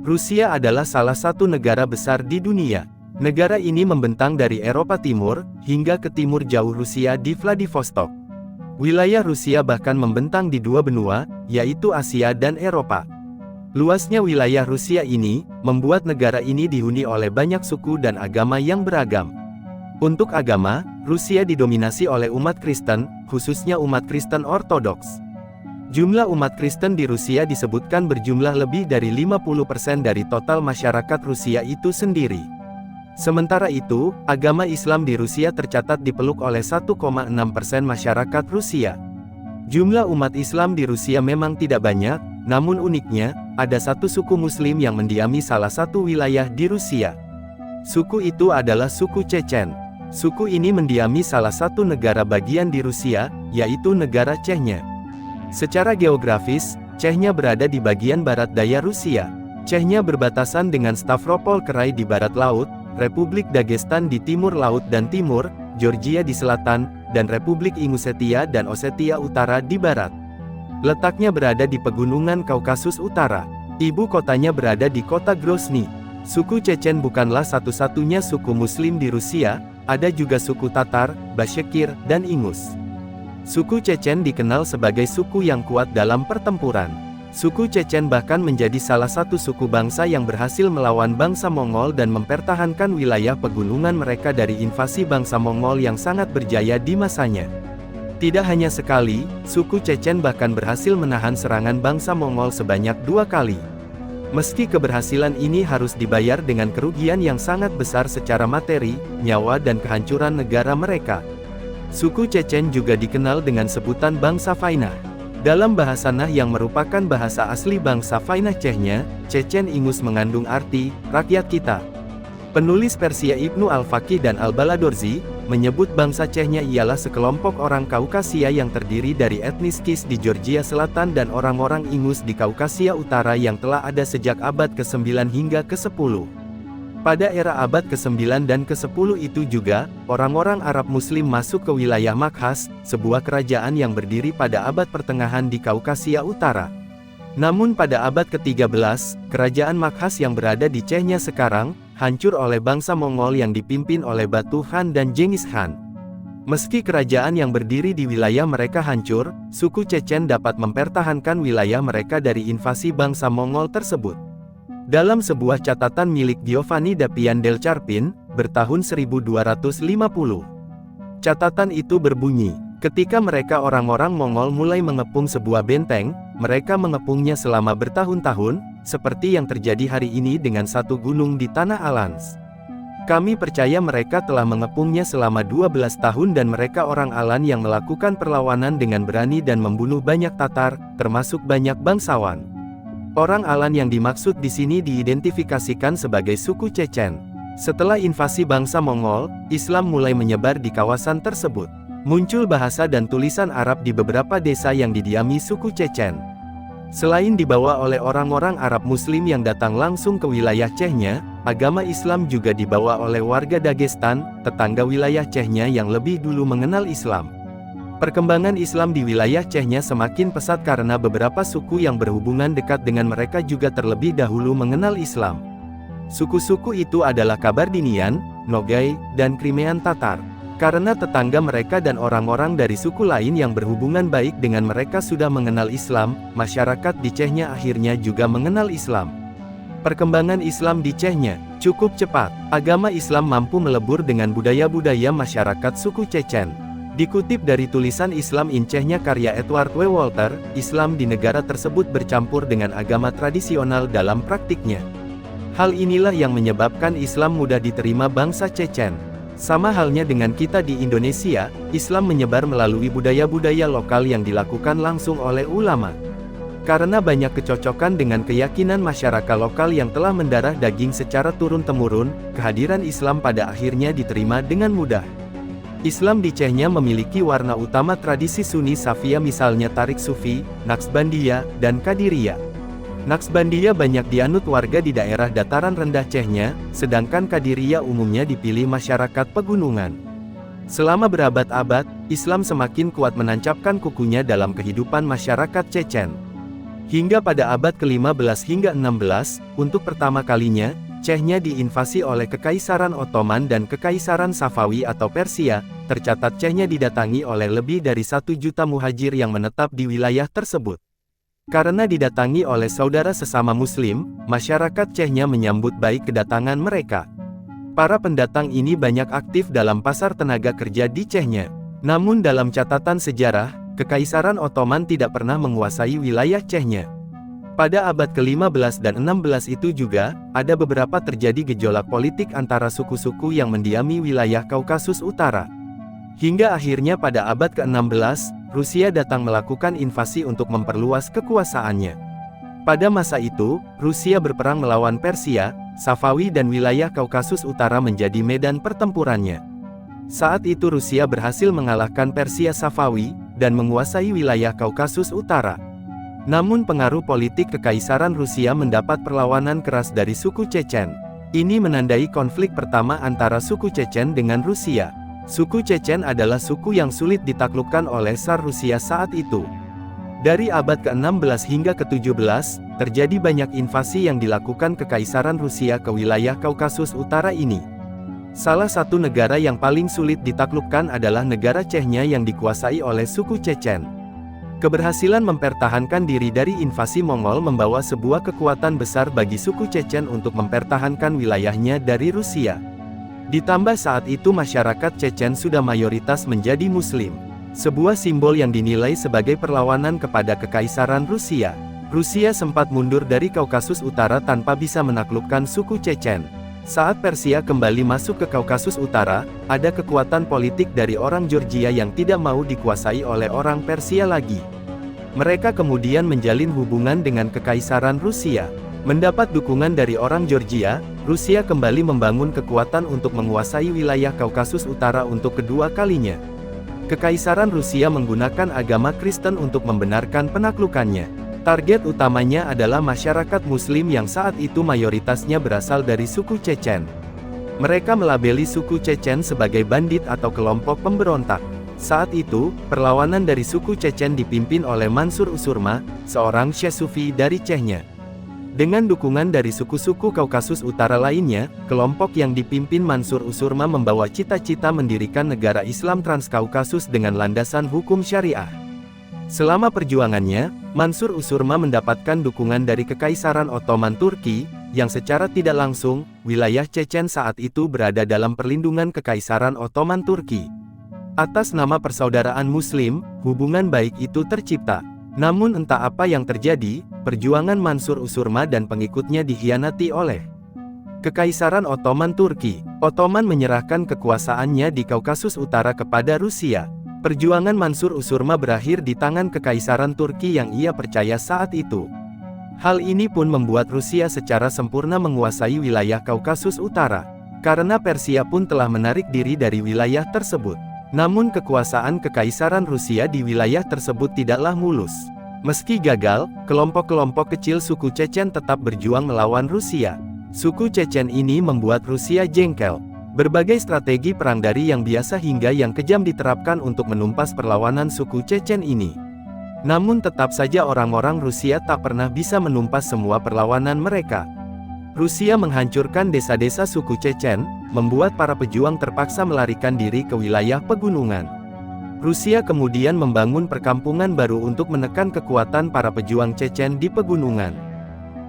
Rusia adalah salah satu negara besar di dunia. Negara ini membentang dari Eropa Timur, hingga ke timur jauh Rusia di Vladivostok. Wilayah Rusia bahkan membentang di dua benua, yaitu Asia dan Eropa. Luasnya wilayah Rusia ini, membuat negara ini dihuni oleh banyak suku dan agama yang beragam. Untuk agama, Rusia didominasi oleh umat Kristen, khususnya umat Kristen Ortodoks. Jumlah umat Kristen di Rusia disebutkan berjumlah lebih dari 50% dari total masyarakat Rusia itu sendiri. Sementara itu, agama Islam di Rusia tercatat dipeluk oleh 1,6% masyarakat Rusia. Jumlah umat Islam di Rusia memang tidak banyak, namun uniknya, ada satu suku Muslim yang mendiami salah satu wilayah di Rusia. Suku itu adalah suku Chechen. Suku ini mendiami salah satu negara bagian di Rusia, yaitu negara Chechnya. Secara geografis, Chechnya berada di bagian barat daya Rusia. Chechnya berbatasan dengan Stavropol Krai di barat laut, Republik Dagestan di timur laut dan timur, Georgia di selatan, dan Republik Ingusetia dan Osetia Utara di barat. Letaknya berada di pegunungan Kaukasus Utara. Ibu kotanya berada di kota Grozny. Suku Chechen bukanlah satu-satunya suku Muslim di Rusia, ada juga suku Tatar, Bashkir, dan Ingus. Suku Chechen dikenal sebagai suku yang kuat dalam pertempuran. Suku Chechen bahkan menjadi salah satu suku bangsa yang berhasil melawan bangsa Mongol dan mempertahankan wilayah pegunungan mereka dari invasi bangsa Mongol yang sangat berjaya di masanya. Tidak hanya sekali, suku Chechen bahkan berhasil menahan serangan bangsa Mongol sebanyak 2 kali. Meski keberhasilan ini harus dibayar dengan kerugian yang sangat besar secara materi, nyawa dan kehancuran negara mereka. Suku Chechen juga dikenal dengan sebutan bangsa Vainah. Dalam bahasa Nah yang merupakan bahasa asli bangsa Vainah Chechnya, Chechen Ingus mengandung arti, rakyat kita. Penulis Persia Ibnu Al-Faqih dan Al-Baladorzi, menyebut bangsa Chechnya ialah sekelompok orang Kaukasia yang terdiri dari etnis Kis di Georgia Selatan dan orang-orang Ingus di Kaukasia Utara yang telah ada sejak abad ke-9 hingga ke-10. Pada era abad ke-9 dan ke-10 itu juga, orang-orang Arab Muslim masuk ke wilayah Makhas, sebuah kerajaan yang berdiri pada abad pertengahan di Kaukasia Utara. Namun pada abad ke-13, kerajaan Makhas yang berada di Chechnya sekarang, hancur oleh bangsa Mongol yang dipimpin oleh Batu Khan dan Genghis Khan. Meski kerajaan yang berdiri di wilayah mereka hancur, suku Chechen dapat mempertahankan wilayah mereka dari invasi bangsa Mongol tersebut. Dalam sebuah catatan milik Giovanni da Pian del Charpin, bertahun 1250. Catatan itu berbunyi, ketika mereka orang-orang Mongol mulai mengepung sebuah benteng, mereka mengepungnya selama bertahun-tahun, seperti yang terjadi hari ini dengan satu gunung di Tanah Alans. Kami percaya mereka telah mengepungnya selama 12 tahun dan mereka orang Alan yang melakukan perlawanan dengan berani dan membunuh banyak Tatar, termasuk banyak bangsawan. Orang Alan yang dimaksud di sini diidentifikasikan sebagai suku Chechen. Setelah invasi bangsa Mongol, Islam mulai menyebar di kawasan tersebut. Muncul bahasa dan tulisan Arab di beberapa desa yang didiami suku Chechen. Selain dibawa oleh orang-orang Arab Muslim yang datang langsung ke wilayah Chechnya, agama Islam juga dibawa oleh warga Dagestan, tetangga wilayah Chechnya yang lebih dulu mengenal Islam. Perkembangan Islam di wilayah Chechnya semakin pesat karena beberapa suku yang berhubungan dekat dengan mereka juga terlebih dahulu mengenal Islam. Suku-suku itu adalah Kabardinian, Nogai, dan Crimean Tatar. Karena tetangga mereka dan orang-orang dari suku lain yang berhubungan baik dengan mereka sudah mengenal Islam, masyarakat di Chechnya akhirnya juga mengenal Islam. Perkembangan Islam di Chechnya cukup cepat. Agama Islam mampu melebur dengan budaya-budaya masyarakat suku Chechen. Dikutip dari tulisan Islam in Chechnya karya Edward W. Walter, Islam di negara tersebut bercampur dengan agama tradisional dalam praktiknya. Hal inilah yang menyebabkan Islam mudah diterima bangsa Chechen. Sama halnya dengan kita di Indonesia, Islam menyebar melalui budaya-budaya lokal yang dilakukan langsung oleh ulama. Karena banyak kecocokan dengan keyakinan masyarakat lokal yang telah mendarah daging secara turun-temurun, kehadiran Islam pada akhirnya diterima dengan mudah. Islam di Chechnya memiliki warna utama tradisi Sunni Safia misalnya Tarik Sufi, Naqshbandiyah, dan Qadiriyah. Naqshbandiyah banyak dianut warga di daerah dataran rendah Chechnya, sedangkan Qadiriyah umumnya dipilih masyarakat pegunungan. Selama berabad-abad, Islam semakin kuat menancapkan kukunya dalam kehidupan masyarakat Chechen. Hingga pada abad ke-15 hingga 16, untuk pertama kalinya, Chechnya diinvasi oleh Kekaisaran Ottoman dan Kekaisaran Safawi atau Persia. Tercatat Chechnya didatangi oleh lebih dari 1 juta muhajir yang menetap di wilayah tersebut. Karena didatangi oleh saudara sesama Muslim, masyarakat Chechnya menyambut baik kedatangan mereka. Para pendatang ini banyak aktif dalam pasar tenaga kerja di Chechnya. Namun dalam catatan sejarah, Kekaisaran Ottoman tidak pernah menguasai wilayah Chechnya. Pada abad ke-15 dan 16 itu juga, ada beberapa terjadi gejolak politik antara suku-suku yang mendiami wilayah Kaukasus Utara. Hingga akhirnya pada abad ke-16, Rusia datang melakukan invasi untuk memperluas kekuasaannya. Pada masa itu, Rusia berperang melawan Persia, Safawi dan wilayah Kaukasus Utara menjadi medan pertempurannya. Saat itu Rusia berhasil mengalahkan Persia Safawi, dan menguasai wilayah Kaukasus Utara. Namun pengaruh politik Kekaisaran Rusia mendapat perlawanan keras dari suku Chechen. Ini menandai konflik pertama antara suku Chechen dengan Rusia. Suku Chechen adalah suku yang sulit ditaklukkan oleh Tsar Rusia saat itu. Dari abad ke-16 hingga ke-17, terjadi banyak invasi yang dilakukan Kekaisaran Rusia ke wilayah Kaukasus Utara ini. Salah satu negara yang paling sulit ditaklukkan adalah negara Chechnya yang dikuasai oleh suku Chechen. Keberhasilan mempertahankan diri dari invasi Mongol membawa sebuah kekuatan besar bagi suku Chechen untuk mempertahankan wilayahnya dari Rusia. Ditambah saat itu masyarakat Chechen sudah mayoritas menjadi Muslim. Sebuah simbol yang dinilai sebagai perlawanan kepada Kekaisaran Rusia. Rusia sempat mundur dari Kaukasus Utara tanpa bisa menaklukkan suku Chechen. Saat Persia kembali masuk ke Kaukasus Utara, ada kekuatan politik dari orang Georgia yang tidak mau dikuasai oleh orang Persia lagi. Mereka kemudian menjalin hubungan dengan Kekaisaran Rusia. Mendapat dukungan dari orang Georgia, Rusia kembali membangun kekuatan untuk menguasai wilayah Kaukasus Utara untuk kedua kalinya. Kekaisaran Rusia menggunakan agama Kristen untuk membenarkan penaklukannya. Target utamanya adalah masyarakat Muslim yang saat itu mayoritasnya berasal dari suku Chechen. Mereka melabeli suku Chechen sebagai bandit atau kelompok pemberontak. Saat itu, perlawanan dari suku Chechen dipimpin oleh Mansur Usurma, seorang Syekh Sufi dari Chechnya. Dengan dukungan dari suku-suku Kaukasus Utara lainnya, kelompok yang dipimpin Mansur Usurma membawa cita-cita mendirikan negara Islam Transkaukasus dengan landasan hukum syariah. Selama perjuangannya, Mansur Usurma mendapatkan dukungan dari Kekaisaran Ottoman Turki, yang secara tidak langsung, wilayah Chechen saat itu berada dalam perlindungan Kekaisaran Ottoman Turki. Atas nama persaudaraan Muslim, hubungan baik itu tercipta. Namun entah apa yang terjadi, perjuangan Mansur Usurma dan pengikutnya dikhianati oleh Kekaisaran Ottoman Turki. Ottoman menyerahkan kekuasaannya di Kaukasus Utara kepada Rusia. Perjuangan Mansur Usurma berakhir di tangan Kekaisaran Turki yang ia percaya saat itu. Hal ini pun membuat Rusia secara sempurna menguasai wilayah Kaukasus Utara. Karena Persia pun telah menarik diri dari wilayah tersebut. Namun kekuasaan Kekaisaran Rusia di wilayah tersebut tidaklah mulus. Meski gagal, kelompok-kelompok kecil suku Chechen tetap berjuang melawan Rusia. Suku Chechen ini membuat Rusia jengkel. Berbagai strategi perang dari yang biasa hingga yang kejam diterapkan untuk menumpas perlawanan suku Chechen ini. Namun tetap saja orang-orang Rusia tak pernah bisa menumpas semua perlawanan mereka. Rusia menghancurkan desa-desa suku Chechen, membuat para pejuang terpaksa melarikan diri ke wilayah pegunungan. Rusia kemudian membangun perkampungan baru untuk menekan kekuatan para pejuang Chechen di pegunungan.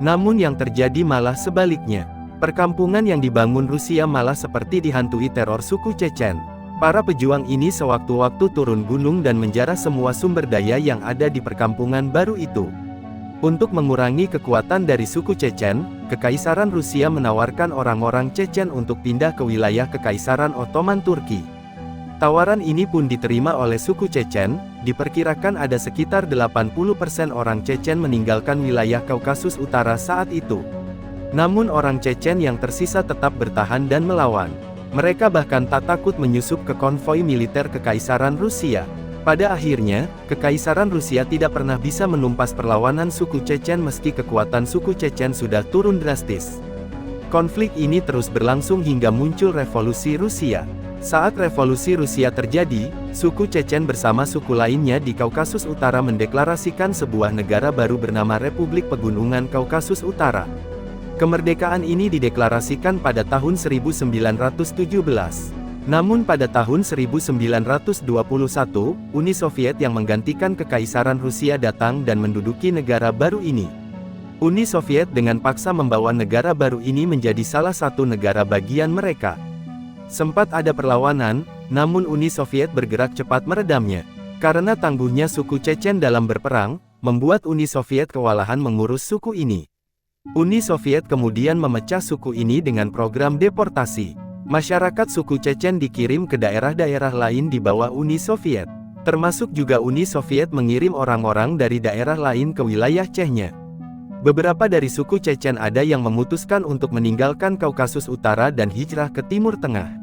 Namun yang terjadi malah sebaliknya. Perkampungan yang dibangun Rusia malah seperti dihantui teror suku Chechen. Para pejuang ini sewaktu-waktu turun gunung dan menjarah semua sumber daya yang ada di perkampungan baru itu. Untuk mengurangi kekuatan dari suku Chechen, Kekaisaran Rusia menawarkan orang-orang Chechen untuk pindah ke wilayah Kekaisaran Ottoman Turki. Tawaran ini pun diterima oleh suku Chechen. Diperkirakan ada sekitar 80% orang Chechen meninggalkan wilayah Kaukasus Utara saat itu. Namun orang Chechen yang tersisa tetap bertahan dan melawan. Mereka bahkan tak takut menyusup ke konvoi militer Kekaisaran Rusia. Pada akhirnya, Kekaisaran Rusia tidak pernah bisa menumpas perlawanan suku Chechen meski kekuatan suku Chechen sudah turun drastis. Konflik ini terus berlangsung hingga muncul revolusi Rusia. Saat revolusi Rusia terjadi, suku Chechen bersama suku lainnya di Kaukasus Utara mendeklarasikan sebuah negara baru bernama Republik Pegunungan Kaukasus Utara. Kemerdekaan ini dideklarasikan pada tahun 1917. Namun pada tahun 1921, Uni Soviet yang menggantikan Kekaisaran Rusia datang dan menduduki negara baru ini. Uni Soviet dengan paksa membawa negara baru ini menjadi salah satu negara bagian mereka. Sempat ada perlawanan, namun Uni Soviet bergerak cepat meredamnya. Karena tangguhnya suku Chechen dalam berperang, membuat Uni Soviet kewalahan mengurus suku ini. Uni Soviet kemudian memecah suku ini dengan program deportasi. Masyarakat suku Chechen dikirim ke daerah-daerah lain di bawah Uni Soviet. Termasuk juga Uni Soviet mengirim orang-orang dari daerah lain ke wilayah Chechnya. Beberapa dari suku Chechen ada yang memutuskan untuk meninggalkan Kaukasus Utara dan hijrah ke Timur Tengah.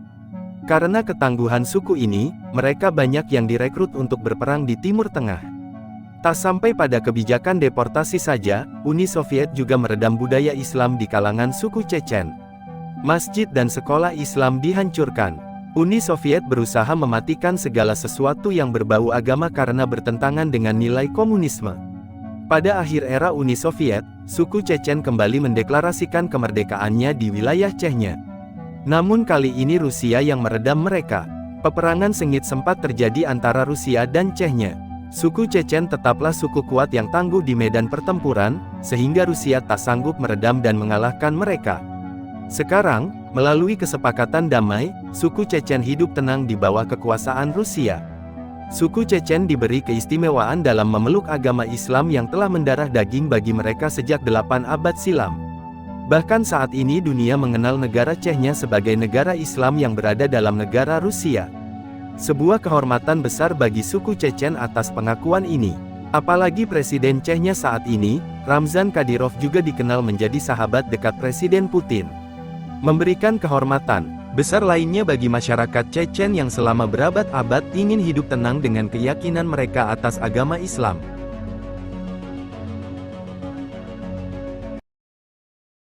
Karena ketangguhan suku ini, mereka banyak yang direkrut untuk berperang di Timur Tengah. Tak sampai pada kebijakan deportasi saja, Uni Soviet juga meredam budaya Islam di kalangan suku Chechen. Masjid dan sekolah Islam dihancurkan. Uni Soviet berusaha mematikan segala sesuatu yang berbau agama karena bertentangan dengan nilai komunisme. Pada akhir era Uni Soviet, suku Chechen kembali mendeklarasikan kemerdekaannya di wilayah Chechnya. Namun kali ini Rusia yang meredam mereka. Peperangan sengit sempat terjadi antara Rusia dan Chechnya. Suku Chechen tetaplah suku kuat yang tangguh di medan pertempuran, sehingga Rusia tak sanggup meredam dan mengalahkan mereka. Sekarang, melalui kesepakatan damai, suku Chechen hidup tenang di bawah kekuasaan Rusia. Suku Chechen diberi keistimewaan dalam memeluk agama Islam yang telah mendarah daging bagi mereka sejak 8 abad silam. Bahkan saat ini dunia mengenal negara Chechnya sebagai negara Islam yang berada dalam negara Rusia. Sebuah kehormatan besar bagi suku Chechen atas pengakuan ini. Apalagi Presiden Chechnya saat ini, Ramzan Kadyrov juga dikenal menjadi sahabat dekat Presiden Putin. Memberikan kehormatan besar lainnya bagi masyarakat Chechen yang selama berabad-abad ingin hidup tenang dengan keyakinan mereka atas agama Islam.